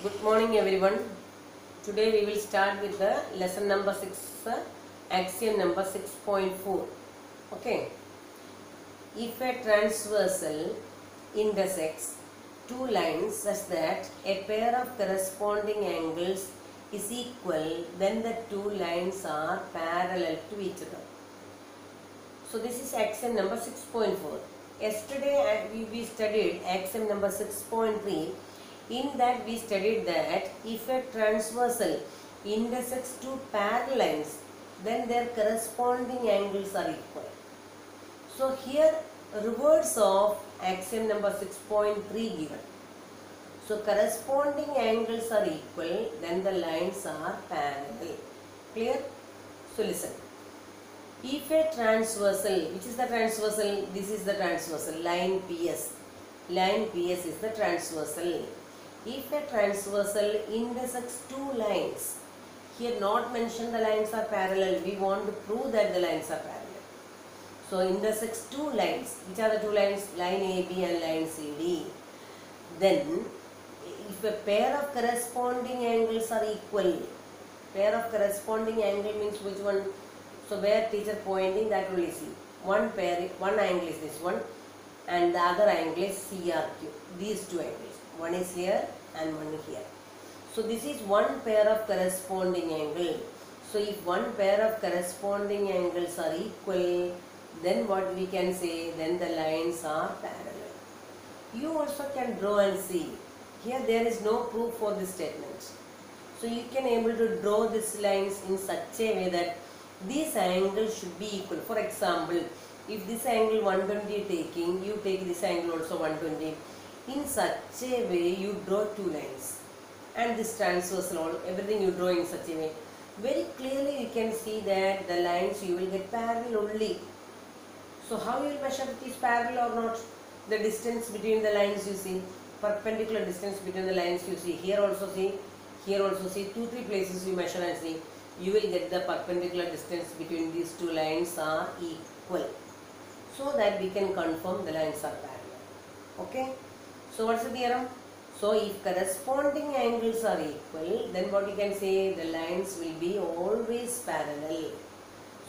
Good morning everyone. Today we will start with the lesson number 6, axiom number 6.4. Okay. If a transversal intersects two lines such that a pair of corresponding angles is equal, then the two lines are parallel to each other. So this is axiom number 6.4. Yesterday we studied axiom number 6.3. In that we studied that if a transversal intersects two parallel lines, then their corresponding angles are equal. So here reverse of axiom number 6.3 given. So corresponding angles are equal, then the lines are parallel. Clear? So listen. If a transversal, which is the transversal? This is the transversal, line PS. Line PS is the transversal. If a transversal intersects two lines, here not mentioned the lines are parallel, we want to prove that the lines are parallel. So intersects two lines, which are the two lines? Line AB and line CD. Then if a pair of corresponding angles are equal, pair of corresponding angle means which one? So where teacher pointing, that will see. One angle is this one and the other angle is CRQ. These two angles. One is here and one here. So this is one pair of corresponding angle. So if one pair of corresponding angles are equal, then what we can say? Then the lines are parallel. You also can draw and see. Here there is no proof for this statement. So you can able to draw these lines in such a way that these angles should be equal. For example, if this angle 120 taking, you take this angle also 120. In such a way you draw two lines and this transversal, everything you draw in such a way. Very clearly you can see that the lines you will get parallel only. So how you will measure it is parallel or not? The distance between the lines you see, perpendicular distance between the lines you see. Here also see, 2-3 places you measure and see. You will get the perpendicular distance between these two lines are equal. So that we can confirm the lines are parallel. Okay. So what's the theorem? So if corresponding angles are equal, then what you can say? The lines will be always parallel.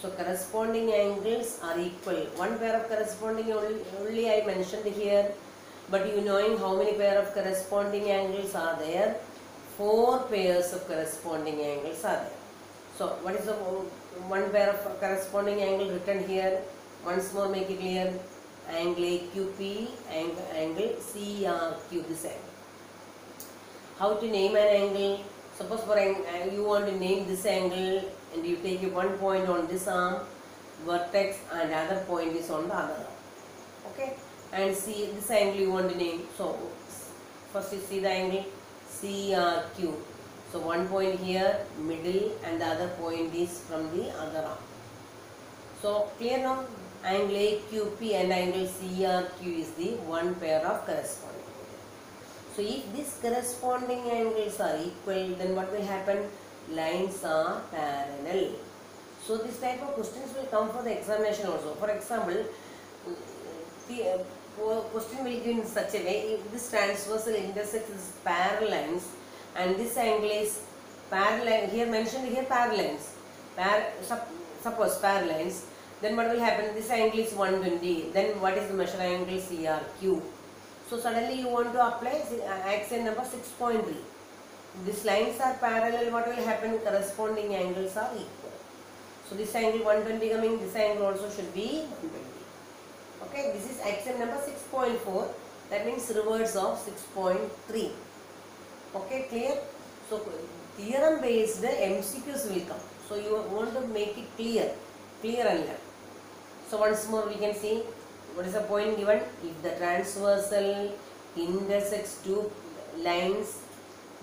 So corresponding angles are equal. One pair of corresponding only I mentioned here. But you knowing how many pair of corresponding angles are there? 4 pairs of corresponding angles are there. So what is the one pair of corresponding angle written here? Once more make it clear. Angle AQP, angle CRQ, this angle. How to name an angle? Suppose for you want to name this angle and you take one point on this arm, vertex, and other point is on the other arm. Okay? And see this angle you want to name. So first you see the angle CRQ. So one point here, middle, and the other point is from the other arm. So clear now? Angle AQP and angle CRQ is the one pair of corresponding angles. So if these corresponding angles are equal, then what will happen? Lines are parallel. So this type of questions will come for the examination also. For example, the question will give in such a way: if this transversal intersects parallel lines and this angle is parallel, here mentioned here parallel lines, suppose parallel lines, then what will happen? This angle is 120. Then what is the measure angle? CRQ. So suddenly you want to apply axiom number 6.3. These lines are parallel. What will happen? Corresponding angles are equal. So this angle 120 coming. This angle also should be 120. Okay. This is axiom number 6.4. That means reverse of 6.3. Okay. Clear? So theorem based MCQs will come. So you want to make it clear and left. So once more we can see what is the point given. If the transversal intersects two lines,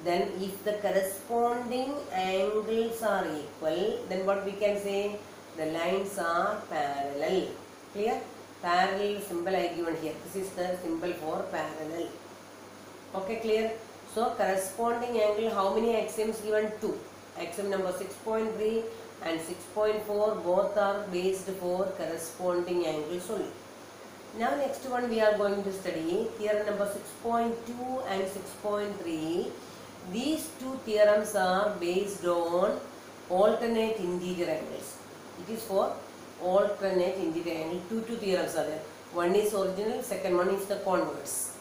then if the corresponding angles are equal, then what we can say? The lines are parallel. Clear? Parallel symbol I given here. This is the symbol for parallel. Okay, clear? So corresponding angle, how many axioms given? 2. Axiom number 6.3 and 6.4 both are based for corresponding angles only. Now next one we are going to study theorem number 6.2 and 6.3. These theorems are based on alternate interior angles. It is for alternate interior angle. Two theorems are there. One is original, second one is the converse.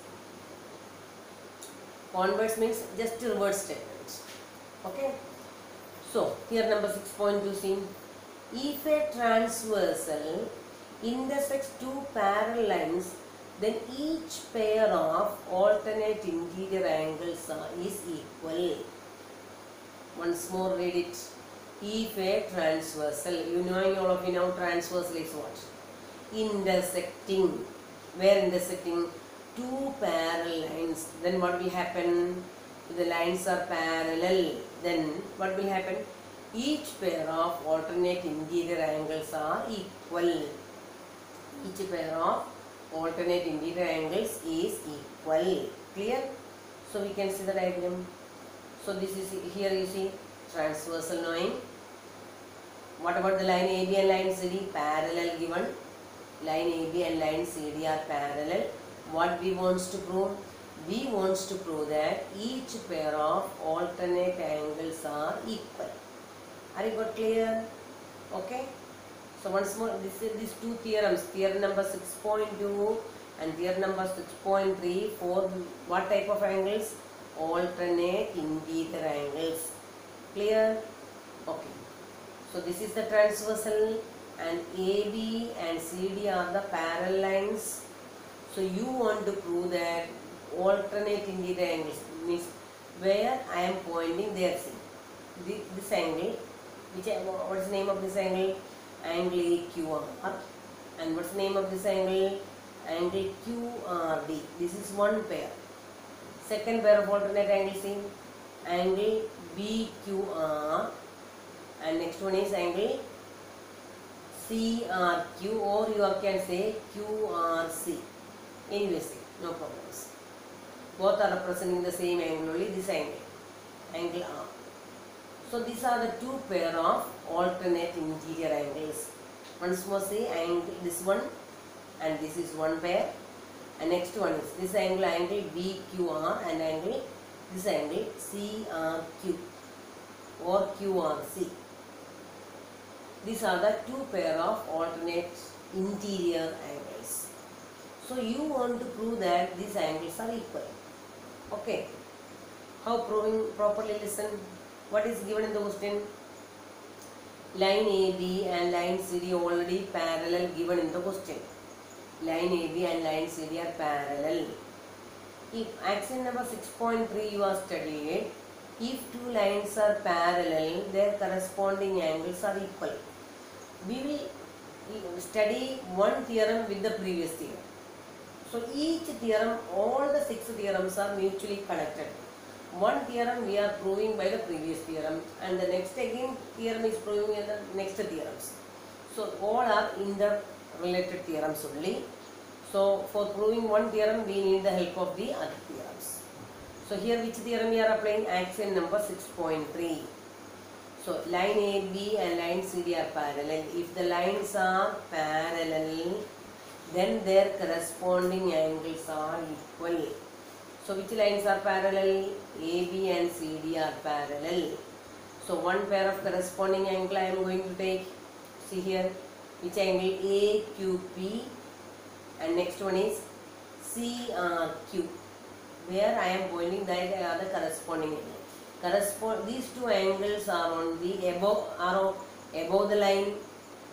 Converse means just reverse statement. Okay. So, theorem number 6.2 see. If a transversal intersects two parallel lines, then each pair of alternate interior angles is equal. Once more read it. If a transversal, all of you know transversal is what? Intersecting. Where intersecting? Two parallel lines. Then what will happen? If the lines are parallel, then what will happen? Each pair of alternate interior angles are equal. Each pair of alternate interior angles is equal. Clear? So we can see the diagram. So this is here you see transversal knowing. What about the line AB and line CD? Parallel given. Line AB and line CD are parallel. What we wants to prove? We wants to prove that each pair of alternate angles are equal. Are you got clear? Okay. So once more, these two theorems, theorem number 6.2 and theorem number 6.3 for what type of angles? Alternate interior angles. Clear? Okay. So this is the transversal and AB and CD are the parallel lines. So you want to prove that alternate interior angles means where I am pointing there. See this angle, what is the name of this angle? Angle AQR. And what's the name of this angle? Angle QRD. This is one pair. Second pair of alternate angles in angle BQR, and next one is angle CRQ, or you can say QRC. Anyway, no problems. Both are representing the same angle, only this angle, angle R. So these are the two pair of alternate interior angles. Once more say angle, this one and this is one pair, and next one is this angle, angle BQR, and angle, this angle CRQ or QRC. These are the two pair of alternate interior angles. So you want to prove that these angles are equal. Okay. How proving? Properly listen. What is given in the question? Line AB and line CD already parallel given in the question. Line AB and line CD are parallel. If axiom number 6.3 you are studied, if two lines are parallel, their corresponding angles are equal. We will study one theorem with the previous theorem. So each theorem, all the 6 theorems are mutually connected. One theorem we are proving by the previous theorem, and the next again theorem is proving in the next theorems. So all are interrelated theorems only. So for proving one theorem we need the help of the other theorems. So here which theorem we are applying? Axiom number 6.3. So line AB and line CD are parallel. If the lines are parallel, then their corresponding angles are equal. So which lines are parallel? AB and CD are parallel. So one pair of corresponding angle I am going to take. See here, which angle? AQP, and next one is CRQ. Where I am pointing that are the corresponding angle. These two angles are on the above the line.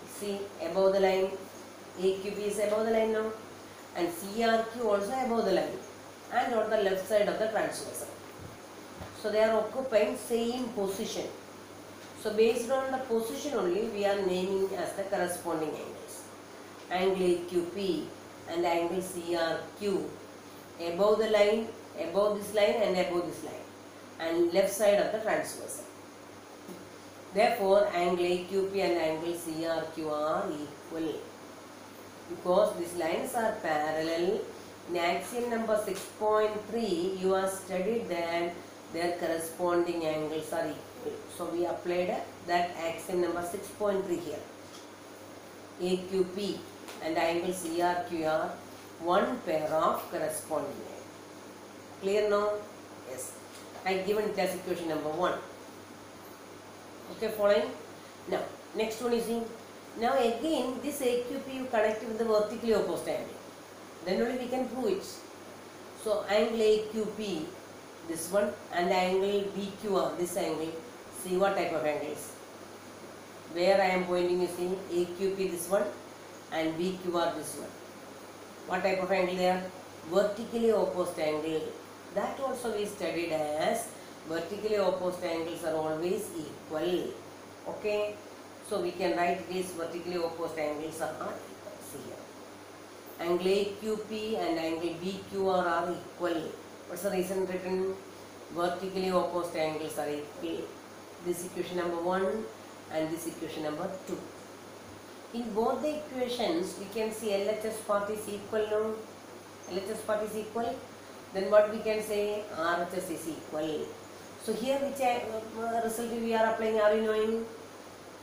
See, above the line. AQP is above the line now, and CRQ also above the line, and on the left side of the transversal. So they are occupying same position. So based on the position only we are naming as the corresponding angles. Angle AQP and angle CRQ above the line, above this line and above this line, and left side of the transversal. Therefore angle AQP and angle CRQ are equal. Because these lines are parallel, in axiom number 6.3 you have studied that their corresponding angles are equal. So we applied that axiom number 6.3 here. AQP and angle CRQ are one pair of corresponding angles. Clear now? Yes. I given it as equation number 1. Okay, following. Now next one is in. Now again this AQP you connect with the vertically opposite angle. Then only we can prove it. So angle AQP, this one, and angle BQR, this angle. See what type of angles. Where I am pointing, you see AQP this one and BQR this one. What type of angle they are? Vertically opposite angle. That also we studied as vertically opposite angles are always equal. Okay. So we can write these vertically opposite angles are equal. See here. Angle AQP and angle BQR are equal. What's the reason written? Vertically opposite angles are equal. This equation number 1 and this equation number 2. In both the equations, we can see LHS part is equal now. LHS part is equal. Then what we can say? RHS is equal. So here which result we are applying, are you knowing?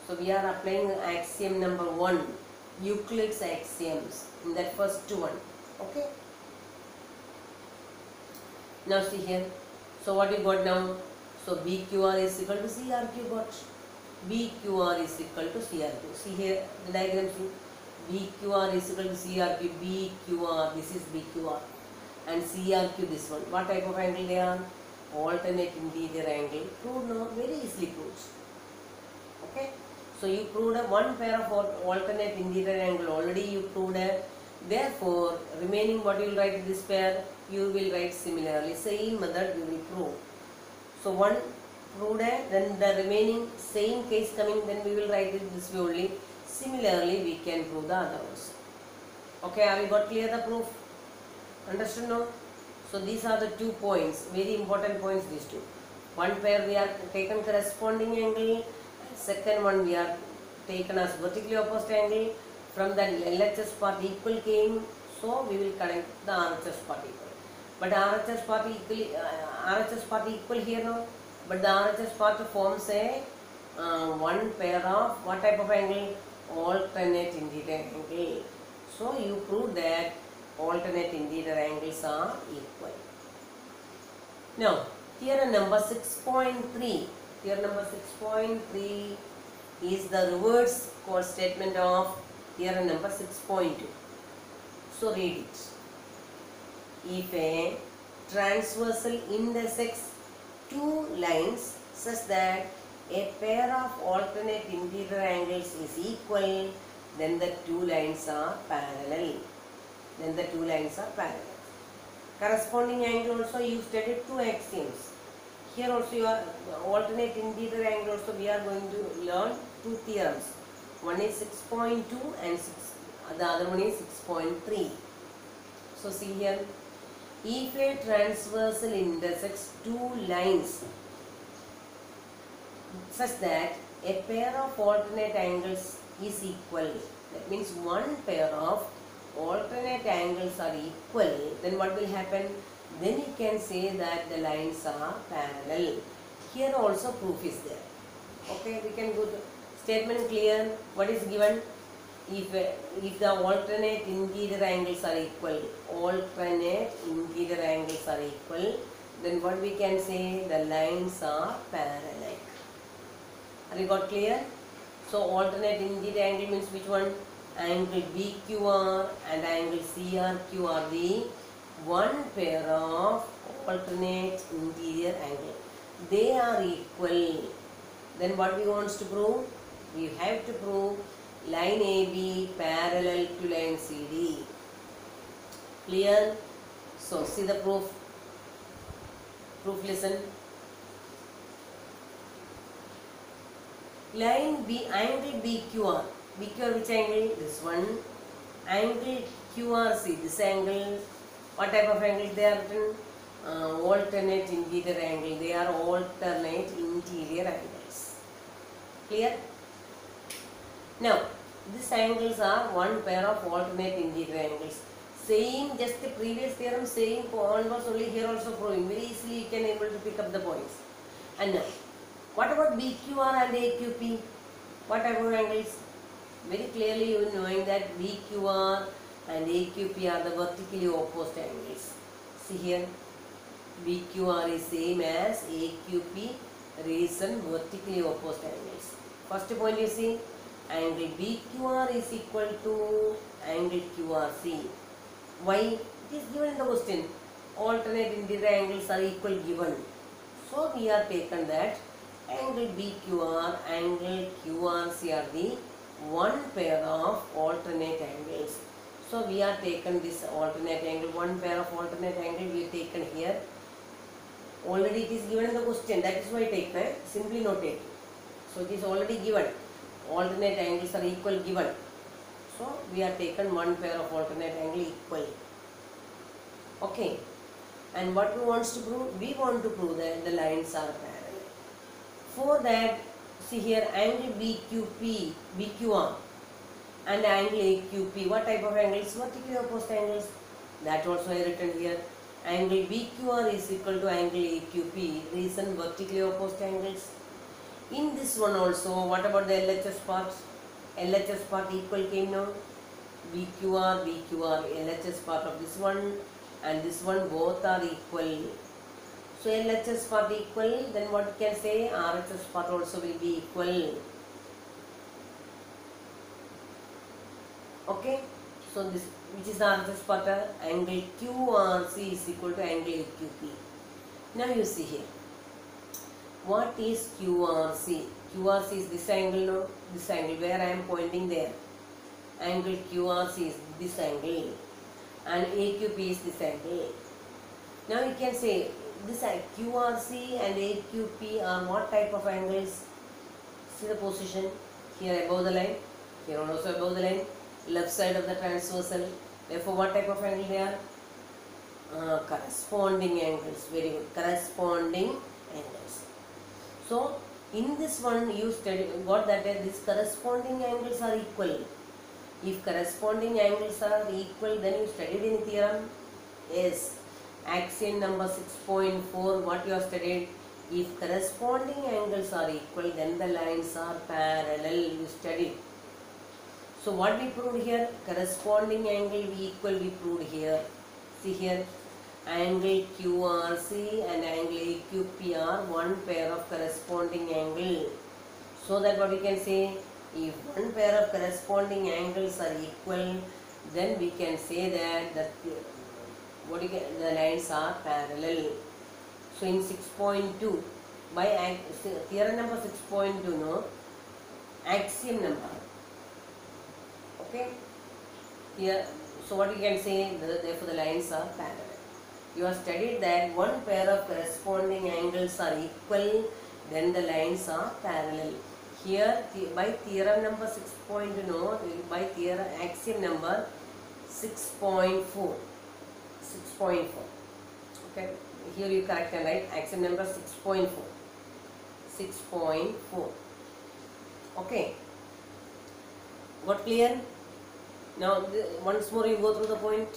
So we are applying axiom number 1, Euclid's axioms in that first one. Okay. Now see here. So what you got now? So BQR is equal to CRQ got. BQR is equal to CRQ. See here the diagram, see. BQR is equal to CRQ. BQR, this is BQR. And CRQ this one. What type of angle they are? Alternate interior angle. Proved now, very easily proved. Okay. So you proved one pair of alternate interior angle. Already you proved a. Therefore, remaining what you will write in this pair, you will write similarly. Same method you will prove. So one proved a, then the remaining same case coming, then we will write it this way only. Similarly, we can prove the other also. Okay, have you got clear the proof? Understood now? So these are the 2 points, very important points, these 2. One pair we are taken corresponding angle, second one we are taken as vertically opposite angle. From that LHS part equal came, so we will connect the RHS part equal. But RHS part equal here now, but the RHS part forms a one pair of what type of angle? Alternate interior angle. So you prove that alternate interior angles are equal. Now theorem number 6.3. Theorem number 6.3 is the reverse called statement of theorem number 6.2. So read it. If a transversal intersects 2 lines such that a pair of alternate interior angles is equal, then the 2 lines are parallel. Corresponding angle also you studied 2 axioms. Here also you are alternate interior angle also we are going to learn 2 theorems. One is 6.2 and the other one is 6.3. So see here. If a transversal intersects 2 lines such that a pair of alternate angles is equal, that means one pair of alternate angles are equal, then what will happen? Then you can say that the lines are parallel. Here also proof is there. Okay, we can go to statement clear. What is given? If the alternate interior angles are equal, then what we can say? The lines are parallel. Have you got clear? So alternate interior angle means which one? Angle BQR and angle CRQ are the one pair of alternate interior angle. They are equal. Then what we want to prove? We have to prove line AB parallel to line CD. Clear? So see the proof. Proof, listen. Line B, angle BQR. BQR which angle? This one. Angle QRC, this angle. What type of angle they are written? Alternate interior angle. They are alternate interior angles. Clear? Now, these angles are one pair of alternate interior angles. Same, just the previous theorem, same point was only here also proving. Very easily you can able to pick up the points. And now, what about BQR and AQP? What type of angles? Very clearly you knowing that BQR and AQP are the vertically opposed angles. See here. BQR is same as AQP, reason vertically opposed angles. First point you see, angle BQR is equal to angle QRC. Why? It is given in the question. Alternate interior angles are equal given. So we are taken that angle BQR, angle QRC are the one pair of alternate angles. So we are taken this alternate angle, one pair of alternate angle we are taken here. Already it is given in the question, that is why I take simply notate. So it is already given. Alternate angles are equal given. So we are taken one pair of alternate angle equal. Okay. And what we want to prove? We want to prove that the lines are parallel. For that, see here angle BQR and angle AQP. What type of angles? Vertically opposed angles. That also I written here. Angle BQR is equal to angle AQP. Reason vertically opposed angles. In this one also, what about the LHS part? LHS part equal came now. BQR, LHS part of this one and this one both are equal. So LHS part equal, then what you can say? RHS part also will be equal. Okay. So this, which is the RHS part? Angle QRC is equal to angle AQP. Now you see here. What is QRC? QRC is this angle, no? This angle where I am pointing there. Angle QRC is this angle and AQP is this angle. Now you can say this QRC and AQP are what type of angles? See the position here above the line, here also above the line, left side of the transversal. Therefore what type of angle they are? Corresponding angles. Very good. Corresponding angles. So in this one you got that these corresponding angles are equal. If corresponding angles are equal, then you studied in theorem. Yes. Axiom number 6.4, what you have studied? If corresponding angles are equal, then the lines are parallel. You studied. So what we proved here? Corresponding angle equal we proved here. See here. Angle QRC and angle AQP are one pair of corresponding angle. So that what we can say? If one pair of corresponding angles are equal, then we can say that the lines are parallel. So in 6.2, by theorem number 6.2, no, axiom number. Okay. Here, so what we can say? Therefore the lines are parallel. You have studied that one pair of corresponding angles are equal, then the lines are parallel. Here by theorem number 6.2, no, by theorem axiom number 6.4. 6.4. Okay, here you correct and write axiom number 6.4. 6.4. Okay. Got clear? Now once more you go through the point.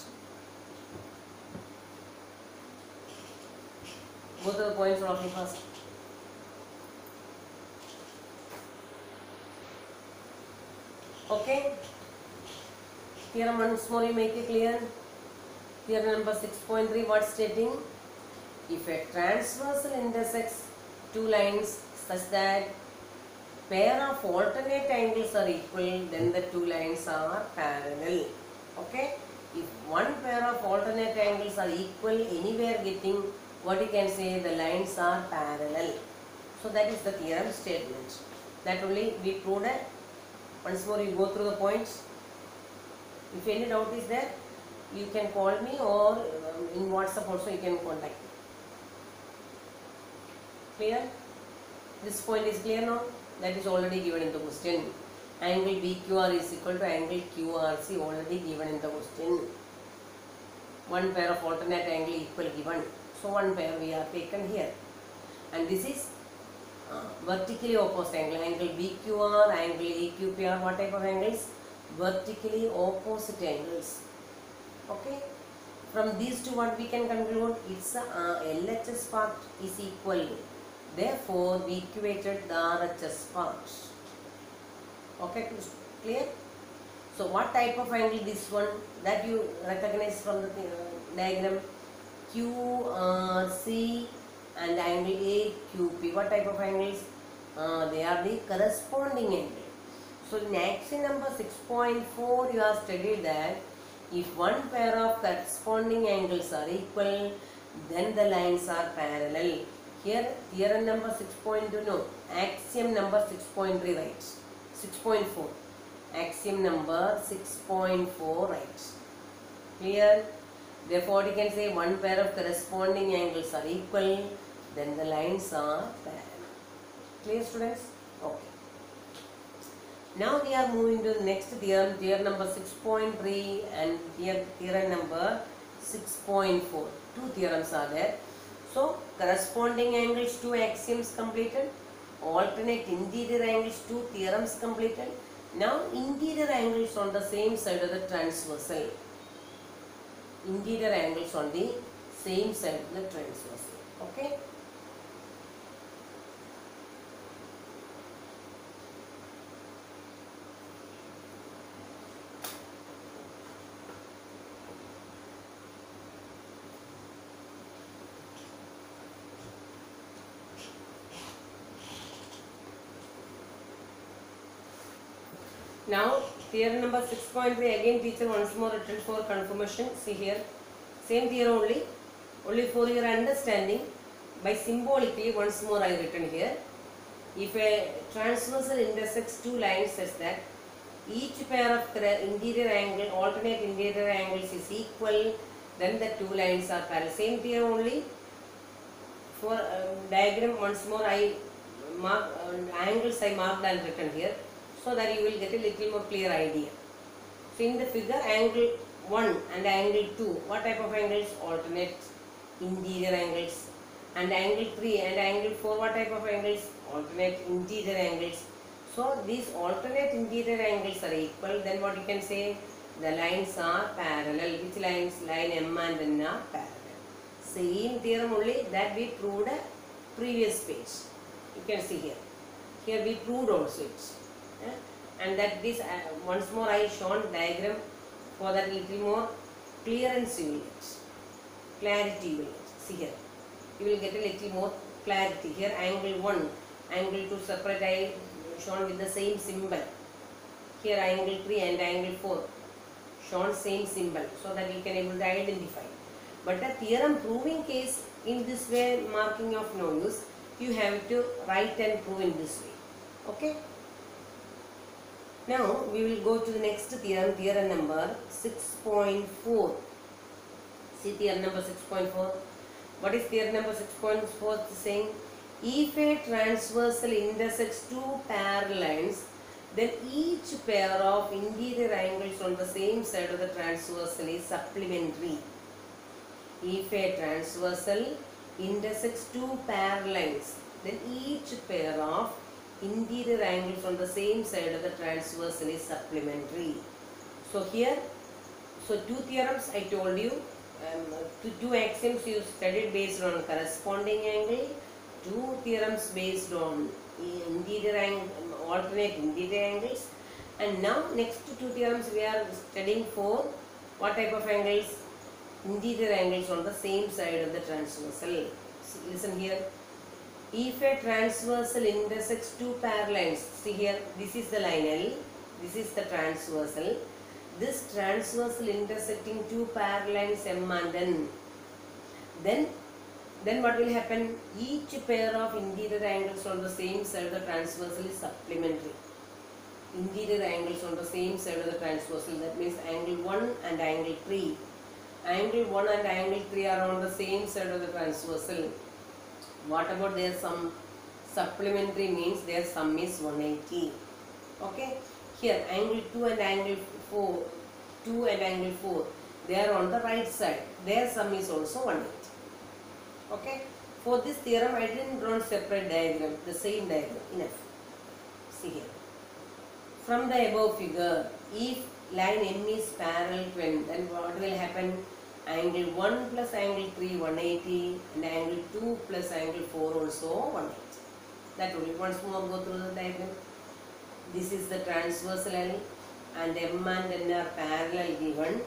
Go to the points roughly first. Okay. Theorem once more you make it clear. Theorem number 6.3, what stating? If a transversal intersects two lines such that pair of alternate angles are equal, then the two lines are parallel. Okay. If one pair of alternate angles are equal, anywhere getting, what you can say, the lines are parallel. So that is the theorem statement. That only we proved it. Once more you go through the points. If any doubt is there, you can call me or in WhatsApp also you can contact me. Clear? This point is clear now? That is already given in the question. Angle BQR is equal to angle QRC, already given in the question. One pair of alternate angle equal given. So one pair we are taken here. And this is vertically opposite angle. Angle BQR, angle AQP are what type of angles? Vertically opposite angles. Okay. From these two what we can conclude? Its LHS part is equal. Therefore we equated the RHS part. Okay, clear? So what type of angle this one? That you recognize from the diagram. QC and angle AQP. What type of angles? They are the corresponding angle. So in axiom number 6.4 you have studied that if one pair of corresponding angles are equal, then the lines are parallel. Here theorem number 6.2, no, axiom number 6.3 writes 6.4. Axiom number 6.4 writes. Clear? Therefore you can say one pair of corresponding angles are equal, then the lines are parallel. Clear, students? Okay. Now we are moving to the next theorem, theorem number 6.3 and theorem number 6.4. Two theorems are there. So corresponding angles, two axioms completed. Alternate interior angles, two theorems completed. Now interior angles on the same side of the transversal. Interior angles on the same side of the transversal. Okay. Now theorem number 6.3, again teacher once more written for confirmation. See here, same theorem only for your understanding. By symbolically once more I written here. If a transversal intersects two lines such that each pair of interior angle, alternate interior angles is equal, then the two lines are parallel. Same theorem only. For diagram once more I mark angles I marked and written here, so that you will get a little more clear idea. So in the figure, angle 1 and angle 2, what type of angles? Alternate interior angles. And angle 3 and angle 4, what type of angles? Alternate interior angles. So these alternate interior angles are equal, then what you can say? The lines are parallel. Which lines? Line M and N are parallel. Same theorem only that we proved a previous page. You can see here. Here we proved also it. And that this once more I shown diagram for that little more clearance you will get, clarity you will get. See here, you will get a little more clarity. Here angle 1, angle 2 separate I shown with the same symbol. Here angle 3 and angle 4 shown same symbol, so that you can able to identify. But the theorem proving case, in this way marking of no use, you have to write and prove in this way. Okay. Now we will go to the next theorem, theorem number 6.4. See theorem number 6.4. What is theorem number 6.4 saying? If a transversal intersects two parallel lines, then each pair of interior angles on the same side of the transversal is supplementary. If a transversal intersects two parallel lines, then each pair of interior angles on the same side of the transversal is supplementary. So here, so two theorems I told you, two axioms you studied based on corresponding angle, two theorems based on interior angle, alternate interior angles, and now next two theorems we are studying for what type of angles? Interior angles on the same side of the transversal. So listen here. If a transversal intersects two parallel lines, see here, this is the line L, this is the transversal. This transversal intersecting two parallel lines M and N. Then what will happen? Each pair of interior angles on the same side of the transversal is supplementary. Interior angles on the same side of the transversal, that means angle 1 and angle 3. Angle 1 and angle 3 are on the same side of the transversal. What about their sum? Supplementary means their sum is 180. Okay. Here angle 2 and angle 4, 2 and angle 4, they are on the right side. Their sum is also 180. Okay. For this theorem I didn't draw separate diagram, the same diagram, enough. See here. From the above figure, if line M is parallel to N, then what will happen? Angle 1 plus angle 3 180 and angle 2 plus angle 4 also 180. That will once more go through the diagram. This is the transversal L and M and N are parallel given.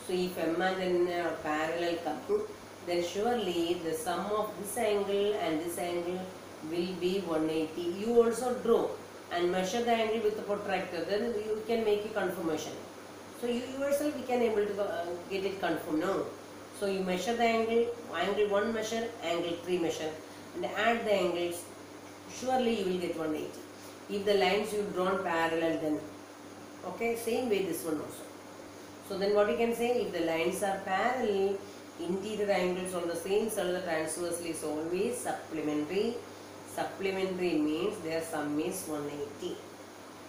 So if M and N are parallel couple, then surely the sum of this angle and this angle will be 180. You also draw and measure the angle with the protractor, then you can make a confirmation. So you yourself you can able to get it confirmed now. So you measure the angle, angle 1 measure, angle 3 measure, and add the angles, surely you will get 180. If the lines you drawn parallel, then okay, same way this one also. So then what you can say, if the lines are parallel, interior angles on the same side of the transversal is always supplementary. Supplementary means their sum is 180.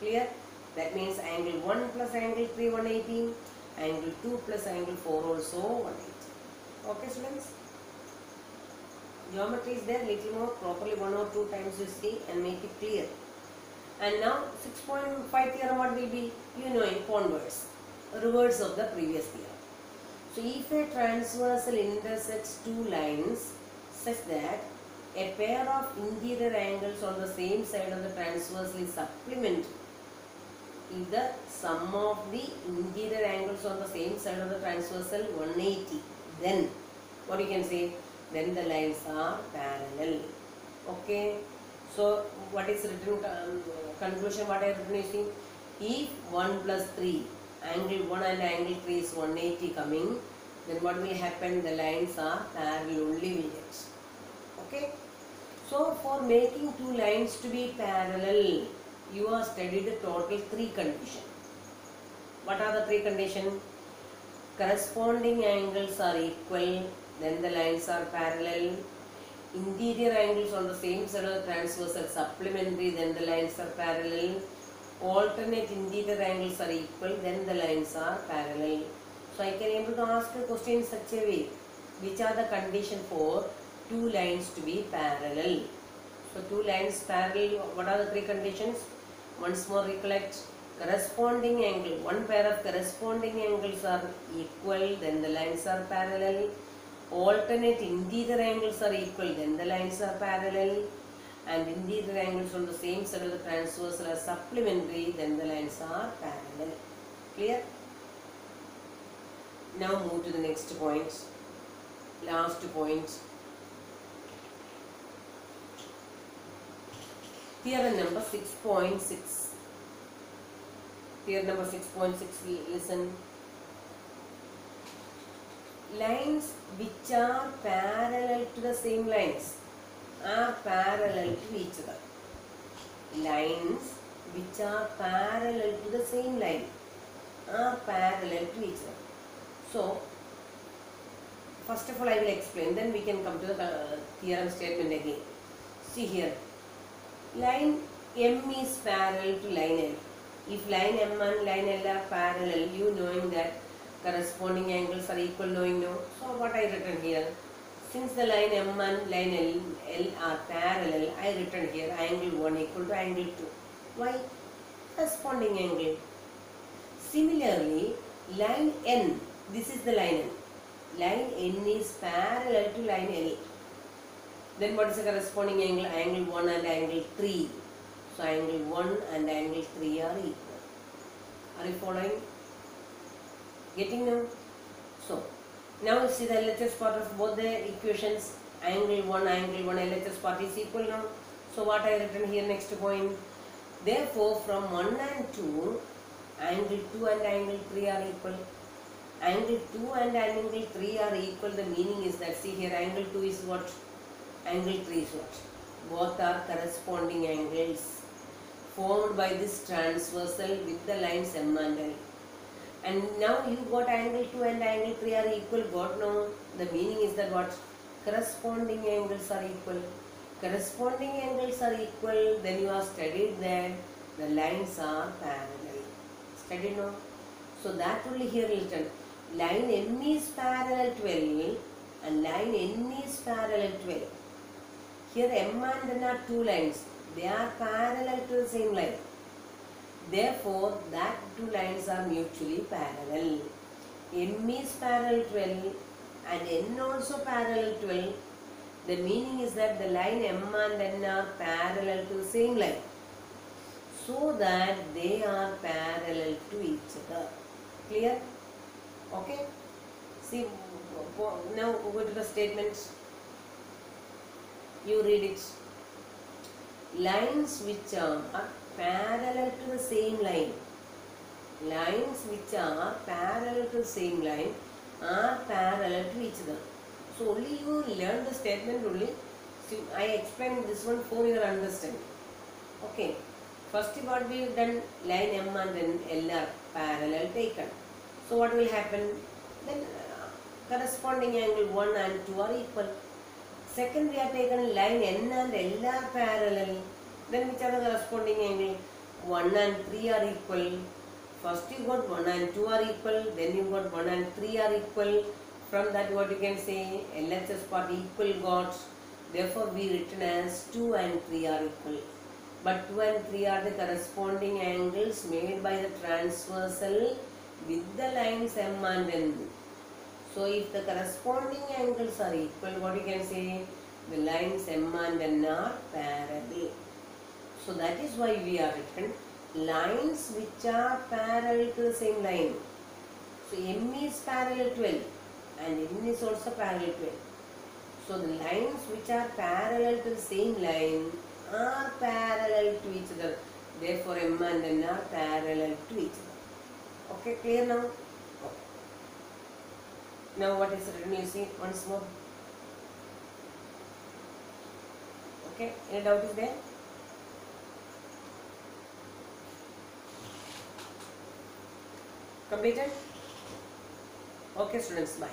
Clear? That means angle 1 plus angle 3 180, angle 2 plus angle 4 also 180. Okay students? Geometry is there, little more properly 1 or 2 times you see and make it clear. And now 6.5 theorem what will be? You know in converse, reverse of the previous theorem. So if a transversal intersects two lines such that a pair of interior angles on the same side of the transversal is supplementary, if the sum of the interior angles on the same side of the transversal 180, then what you can say? Then the lines are parallel. Okay. So what is written, conclusion what I have written, you see, if 1 plus 3, angle 1 and angle 3 is 180 coming, then what will happen? The lines are parallel only will get. Okay. So for making two lines to be parallel, you are studied the total 3 conditions. What are the 3 conditions? Corresponding angles are equal, then the lines are parallel. Interior angles on the same side of the transversal supplementary, then the lines are parallel. Alternate interior angles are equal, then the lines are parallel. So I can able to ask a question in such a way, which are the condition for two lines to be parallel. So two lines parallel, what are the 3 conditions? Once more recollect, corresponding angle, one pair of corresponding angles are equal, then the lines are parallel. Alternate interior angles are equal, then the lines are parallel. And interior angles on the same side of the transversal are supplementary, then the lines are parallel. Clear? Now move to the next point, last point. Theorem number 6.6. Theorem number 6.6, listen. Lines which are parallel to the same lines are parallel to each other. Lines which are parallel to the same line are parallel to each other. So, first of all I will explain, then we can come to the theorem statement again. See here, line M is parallel to line L. If line M and line L are parallel, you knowing that corresponding angles are equal, knowing no. So what I written here, since the line M and line L are parallel, I written here angle 1 equal to angle 2. Why? Corresponding angle. Similarly, line N, this is the line N. Line N is parallel to line L. Then what is the corresponding angle? Angle 1 and angle 3. So angle 1 and angle 3 are equal. Are you following? Getting now? So now see the LHS part of both the equations. Angle 1 LHS part is equal now. So what I written here next point. Therefore from 1 and 2, angle 2 and angle 3 are equal. Angle 2 and angle 3 are equal. The meaning is that, see here, angle 2 is what? Angle 3 is what? Both are corresponding angles formed by this transversal with the lines M and L. And now you got angle 2 and angle 3 are equal. Got now? The meaning is that what? Corresponding angles are equal. Corresponding angles are equal. Then you are studied that the lines are parallel. Studied now? So that only here written. Line M is parallel to L and line N is parallel to L. Here M and N are two lines. They are parallel to the same line. Therefore, that two lines are mutually parallel. M is parallel to L and N also parallel to L. The meaning is that the line M and N are parallel to the same line, so that they are parallel to each other. Clear? Okay. See, now go to the statement. You read it. Lines which are parallel to the same line. Lines which are parallel to the same line are parallel to each other. So only you learn the statement only. See, I explained this one for your understanding. Okay. First what we have done, line M and then L are parallel taken. So what will happen? Then corresponding angle 1 and 2 are equal. Second we have taken line N and L are parallel. Then which are the corresponding angle? 1 and 3 are equal. First you got 1 and 2 are equal. Then you got 1 and 3 are equal. From that what you can say? LHS part equal got. Therefore we written as 2 and 3 are equal. But 2 and 3 are the corresponding angles made by the transversal with the lines M and N. So if the corresponding angles are equal, what you can say? The lines M and N are parallel. So that is why we are written lines which are parallel to the same line. So M is parallel to L and N is also parallel to L. So the lines which are parallel to the same line are parallel to each other. Therefore M and N are parallel to each other. Okay, clear now? Okay. Now what is written, you see once more. Okay, any doubt is there? Completed? Okay students, bye.